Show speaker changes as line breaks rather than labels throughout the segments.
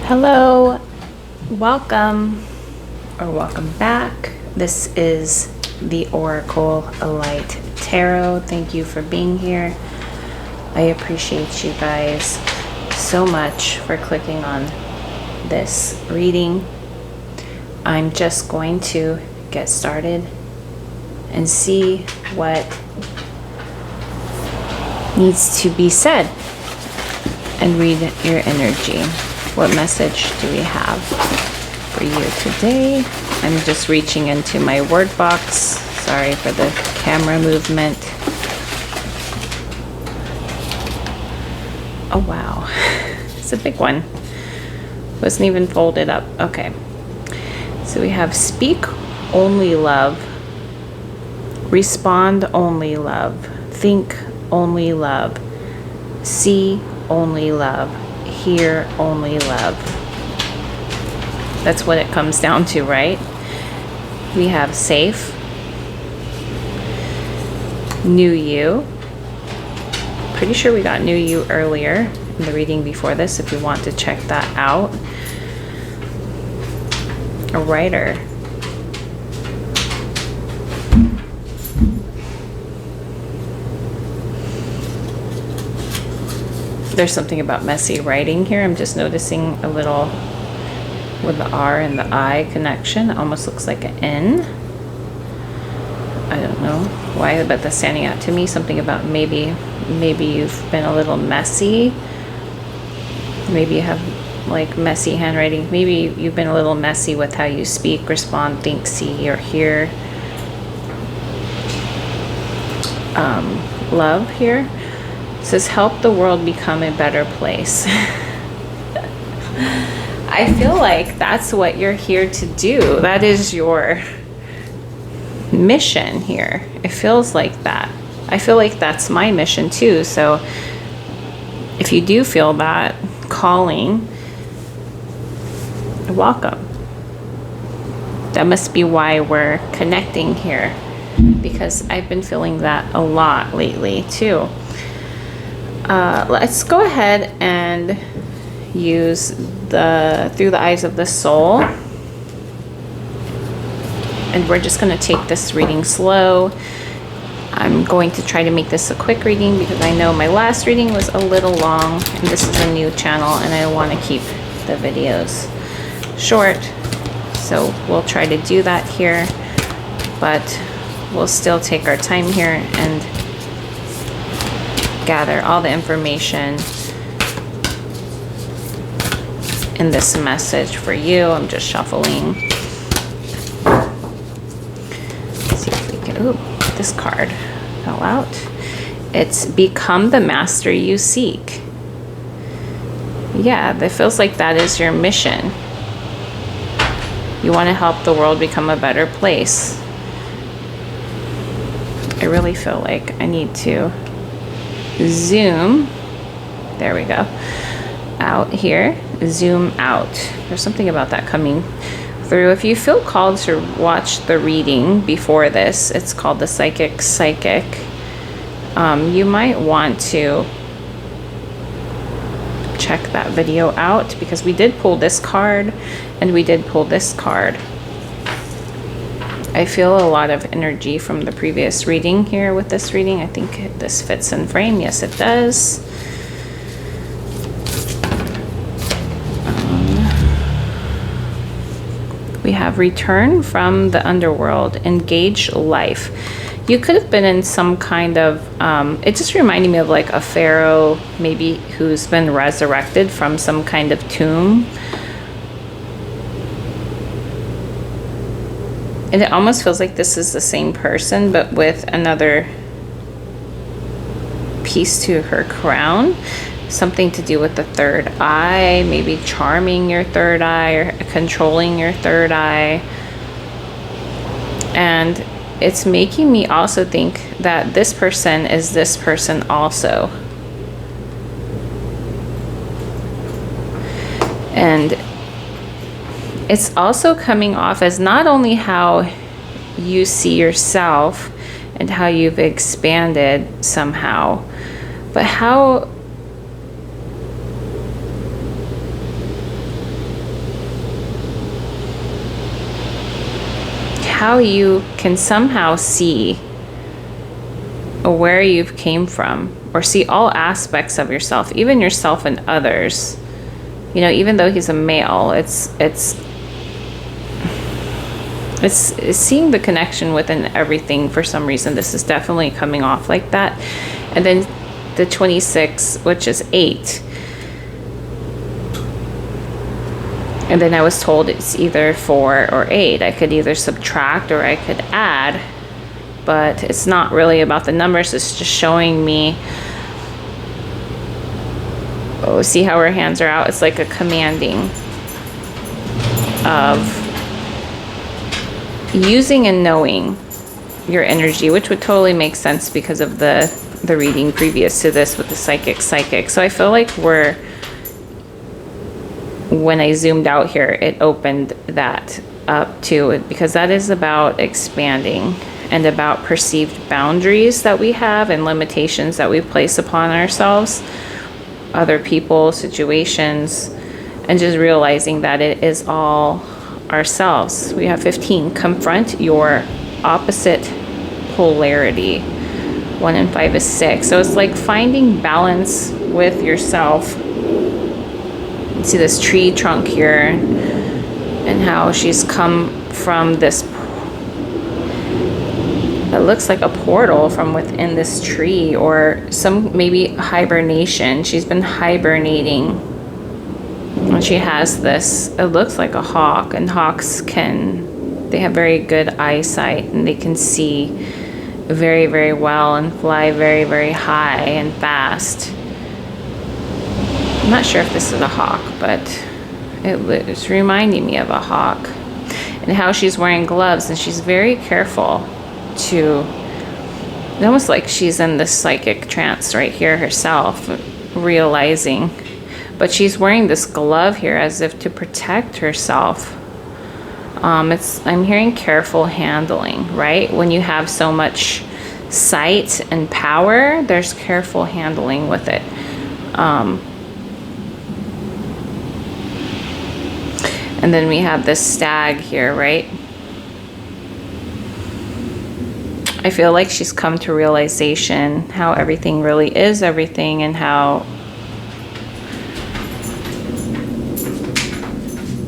Hello, welcome or welcome back. This is the Oracle Light Tarot. Thank you for being here. I appreciate you guys so much for clicking on this reading. I'm just going to get started and see what needs to be said and read your energy. What message do we have for you today? I'm just reaching into my word box. Sorry for the camera movement. Oh wow, it's a big one. Wasn't even folded up. Okay. So we have speak only love, respond only love, think only love, see only love, hear only love. That's what it comes down to, right? We have safe, new you. Pretty sure we got new you earlier in the reading before this if you want to check that out. A writer. There's something about messy writing here. I'm just noticing a little with the R and the I connection. It almost looks like an N. I don't know why, but that's standing out to me. Something about maybe you've been a little messy. Maybe you have like messy handwriting. Maybe you've been a little messy with how you speak, respond, think, see, or hear. Love here. It says help the world become a better place. I feel like that's what you're here to do. That is your mission here. It feels like that. I feel like that's my mission too. So if you do feel that calling, welcome. That must be why we're connecting here, because I've been feeling that a lot lately too. Let's go ahead and use through the eyes of the soul. And we're just going to take this reading slow. I'm going to try to make this a quick reading because I know my last reading was a little long and this is a new channel and I want to keep the videos short. So we'll try to do that here, but we'll still take our time here and gather all the information in this message for you. I'm just shuffling. Let's see if we can, ooh, this card fell out. It's become the master you seek. Yeah, that feels like that is your mission. You want to help the world become a better place. I really feel like I need to zoom, there we go, out here, zoom out. There's something about that coming through. If you feel called to watch the reading before this, it's called the Psychic. You might want to check that video out because we did pull this card and we did pull this card. I feel a lot of energy from the previous reading here with this reading. I think this fits in frame. Yes, it does. We have return from the underworld, engage life. You could have been in some kind of, it just reminded me of like a pharaoh maybe who's been resurrected from some kind of tomb. And it almost feels like this is the same person, but with another piece to her crown. Something to do with the third eye, maybe charming your third eye or controlling your third eye. And it's making me also think that this person is this person also. And it's also coming off as not only how you see yourself and how you've expanded somehow, but how how you can somehow see where you've came from, or see all aspects of yourself, even yourself and others. You know, even though he's a male, it's seeing the connection within everything. For some reason, this is definitely coming off like that. And then the 26, which is 8. And then I was told it's either 4 or 8. I could either subtract or I could add, but it's not really about the numbers. It's just showing me, oh, see how her hands are out? It's like a commanding of using and knowing your energy, which would totally make sense because of the reading previous to this with the psychic. So I feel like when I zoomed out here, it opened that up too, because that is about expanding and about perceived boundaries that we have and limitations that we place upon ourselves, other people, situations, and just realizing that it is all ourselves. We have 15. Confront your opposite polarity. 1 and 5 is 6. So it's like finding balance with yourself. You see this tree trunk here and how she's come from this, it looks like a portal from within this tree, or some maybe hibernation. She's been hibernating. And she has this, it looks like a hawk, and hawks they have very good eyesight, and they can see very, very well and fly very, very high and fast. I'm not sure if this is a hawk, but it's reminding me of a hawk. And how she's wearing gloves, and she's very careful to, it's almost like she's in this psychic trance right here herself, realizing, but she's wearing this glove here as if to protect herself. I'm hearing careful handling, right? When you have so much sight and power, there's careful handling with it. And then we have this stag here, right? I feel like she's come to realization how everything really is everything, and how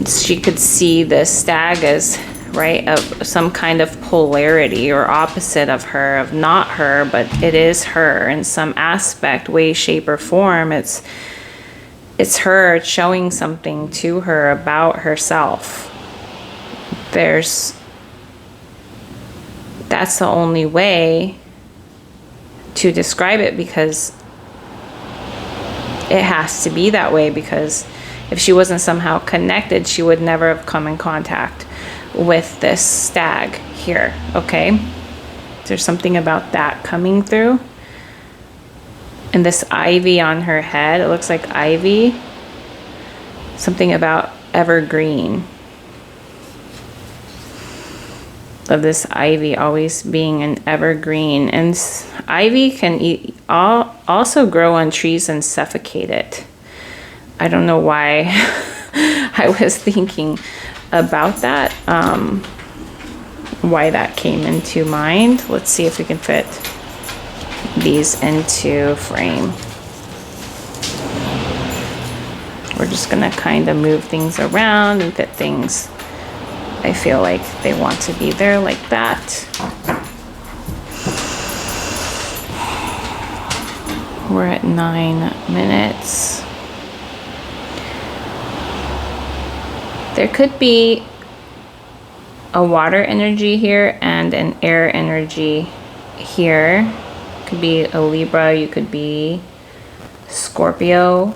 she could see the stag as, right, of some kind of polarity or opposite of her, of not her, but it is her in some aspect, way, shape, or form. It's her showing something to her about herself. That's the only way to describe it, because it has to be that way, because if she wasn't somehow connected, she would never have come in contact with this stag here, okay? There's something about that coming through. And this ivy on her head, it looks like ivy. Something about evergreen. Of this ivy always being an evergreen. And ivy can also grow on trees and suffocate it. I don't know why I was thinking about that, why that came into mind. Let's see if we can fit these into frame. We're just gonna kind of move things around and fit things. I feel like they want to be there like that. We're at 9 minutes. There could be a water energy here and an air energy here. Could be a Libra, you could be Scorpio.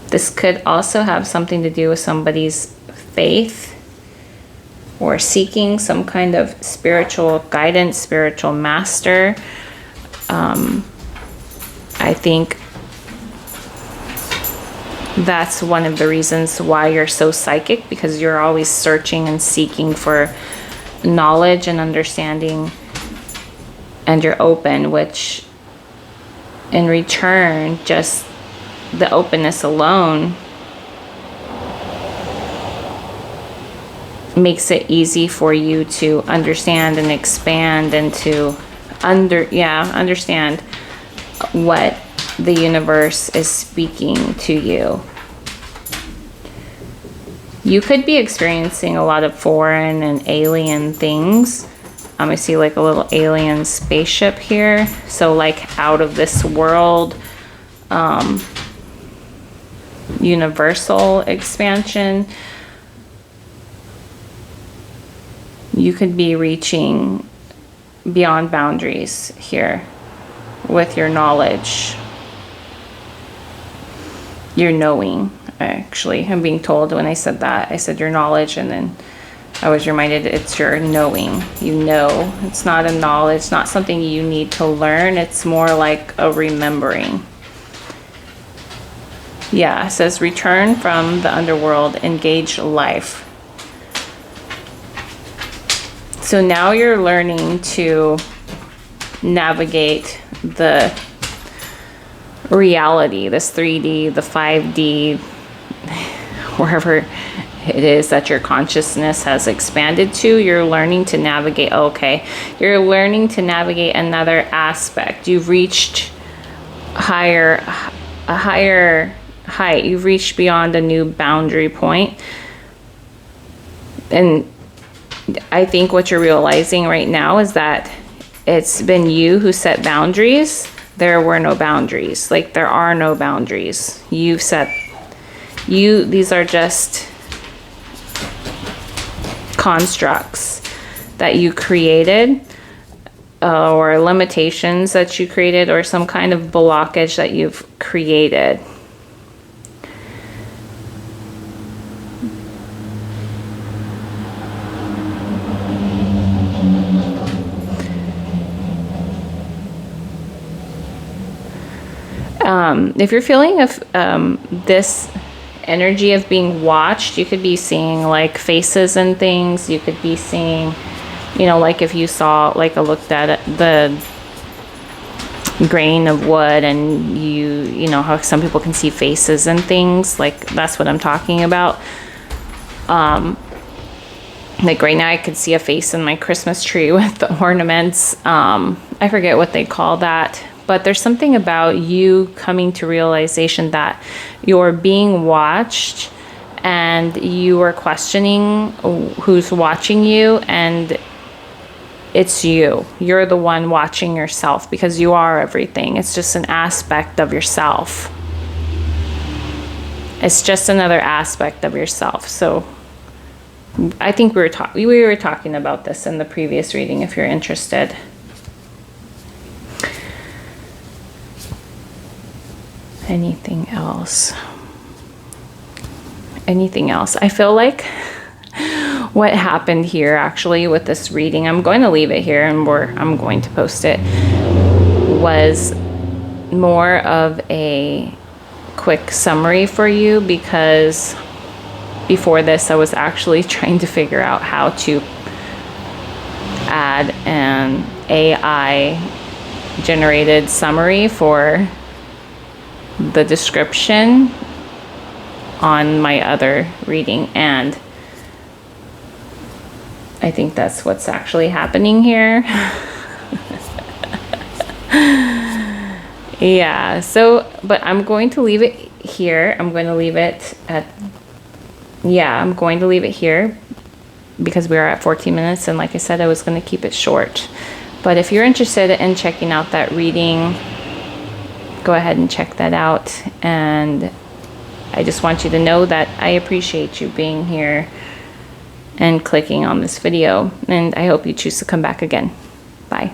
This could also have something to do with somebody's faith or seeking some kind of spiritual guidance, spiritual master. I think that's one of the reasons why you're so psychic, because you're always searching and seeking for knowledge and understanding, and you're open, which in return, just the openness alone makes it easy for you to understand and expand and to understand what the universe is speaking to you. You could be experiencing a lot of foreign and alien things. I see like a little alien spaceship here. So like out of this world, universal expansion. You could be reaching beyond boundaries here with your knowledge, your knowing. Actually, I'm being told when I said that, I said your knowledge, and then I was reminded it's your knowing. You know, it's not a knowledge, it's not something you need to learn, it's more like a remembering. Yeah, it says return from the underworld, engage life. So now you're learning to navigate the reality, this 3D, the 5D, wherever it is that your consciousness has expanded to. You're learning to navigate, okay, you're learning to navigate another aspect. You've reached a higher height. You've reached beyond a new boundary point. And I think what you're realizing right now is that it's been you who set boundaries. There were no boundaries. Like, there are no boundaries. You've set, these are just constructs that you created, or limitations that you created, or some kind of blockage that you've created. If you're feeling this energy of being watched, you could be seeing like faces and things. You could be seeing, you know, like if you saw, like I looked at it, the grain of wood, and you know how some people can see faces and things, like that's what I'm talking about. Like right now I could see a face in my Christmas tree with the ornaments. I forget what they call that. But there's something about you coming to realization that you're being watched, and you are questioning who's watching you, and it's you. You're the one watching yourself, because you are everything. It's just an aspect of yourself. It's just another aspect of yourself. So I think we were talking about this in the previous reading if you're interested. Anything else? Anything else? I feel like what happened here actually with this reading, I'm going to leave it here and I'm going to post it, was more of a quick summary for you, because before this I was actually trying to figure out how to add an AI generated summary for the description on my other reading, and I think that's what's actually happening here. Yeah, so but I'm going to leave it here. I'm going to leave it at, yeah, I'm going to leave it here because we are at 14 minutes, and like I said, I was going to keep it short. But if you're interested in checking out that reading, go ahead and check that out. And I just want you to know that I appreciate you being here and clicking on this video, and I hope you choose to come back again. Bye.